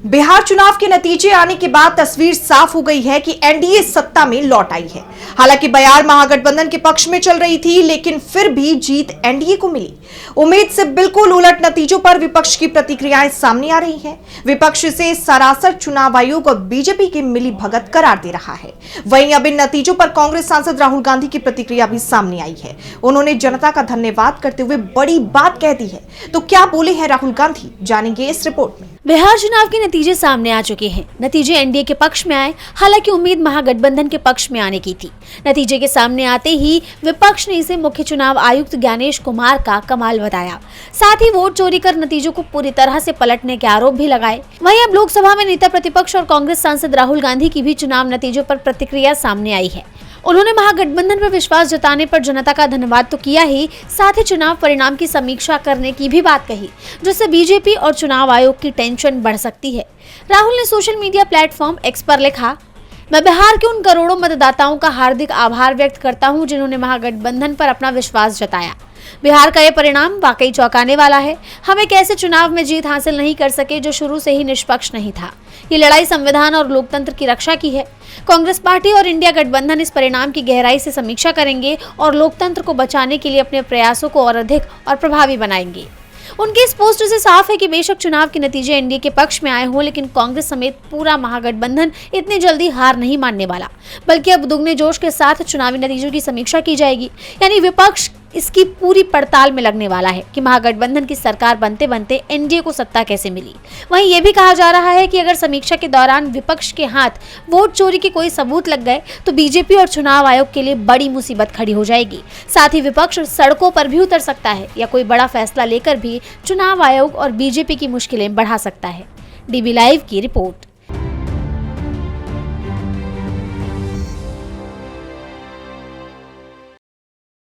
बिहार चुनाव के नतीजे आने के बाद तस्वीर साफ हो गई है कि एनडीए सत्ता में लौट आई है। हालांकि बयार महागठबंधन के पक्ष में चल रही थी, लेकिन फिर भी जीत एनडीए को मिली। उम्मीद से बिल्कुल उलट नतीजों पर विपक्ष की प्रतिक्रियाएं सामने आ रही हैं। विपक्ष इसे सरासर चुनाव आयोग और बीजेपी की मिली भगत करार दे रहा है। वहीं अब इन नतीजों पर कांग्रेस सांसद राहुल गांधी की प्रतिक्रिया भी सामने आई है। उन्होंने जनता का धन्यवाद करते हुए बड़ी बात कह दी है। तो क्या बोले हैं राहुल गांधी, जानेंगे इस रिपोर्ट में। बिहार चुनाव के नतीजे सामने आ चुके हैं। नतीजे एनडीए के पक्ष में आए, हालांकि उम्मीद महागठबंधन के पक्ष में आने की थी। नतीजे के सामने आते ही विपक्ष ने इसे मुख्य चुनाव आयुक्त ज्ञानेश कुमार का कमाल बताया। साथ ही वोट चोरी कर नतीजों को पूरी तरह से पलटने के आरोप भी लगाए। वहीं अब लोकसभा में नेता प्रतिपक्ष और कांग्रेस सांसद राहुल गांधी की भी चुनाव नतीजों पर प्रतिक्रिया सामने आई है। उन्होंने महागठबंधन पर विश्वास जताने पर जनता का धन्यवाद तो किया ही, साथ ही चुनाव परिणाम की समीक्षा करने की भी बात कही, जिससे बीजेपी और चुनाव आयोग की टेंशन बढ़ सकती है। राहुल ने सोशल मीडिया प्लेटफॉर्म एक्स पर लिखा, मैं बिहार के उन करोड़ों मतदाताओं का हार्दिक आभार व्यक्त करता हूं जिन्होंने महागठबंधन पर अपना विश्वास जताया। बिहार का यह परिणाम वाकई चौंकाने वाला है। हम एक ऐसे चुनाव में जीत हासिल नहीं कर सके जो शुरू से ही निष्पक्ष नहीं था। ये लड़ाई संविधान और लोकतंत्र की रक्षा की है। कांग्रेस पार्टी और इंडिया गठबंधन इस परिणाम की गहराई से समीक्षा करेंगे और लोकतंत्र को बचाने के लिए अपने प्रयासों को और अधिक और प्रभावी बनाएंगे। उनके इस पोस्ट से साफ है कि बेशक चुनाव के नतीजे एनडीए के पक्ष में आए हों, लेकिन कांग्रेस समेत पूरा महागठबंधन इतनी जल्दी हार नहीं मानने वाला, बल्कि अब दुगने जोश के साथ चुनावी नतीजों की समीक्षा की जाएगी। यानी विपक्ष इसकी पूरी पड़ताल में लगने वाला है कि महागठबंधन की सरकार बनते बनते एनडीए को सत्ता कैसे मिली। वहीं यह भी कहा जा रहा है कि अगर समीक्षा के दौरान विपक्ष के हाथ वोट चोरी के कोई सबूत लग गए तो बीजेपी और चुनाव आयोग के लिए बड़ी मुसीबत खड़ी हो जाएगी। साथ ही विपक्ष सड़कों पर भी उतर सकता है या कोई बड़ा फैसला लेकर भी चुनाव आयोग और बीजेपी की मुश्किलें बढ़ा सकता है। डीबी लाइव की रिपोर्ट।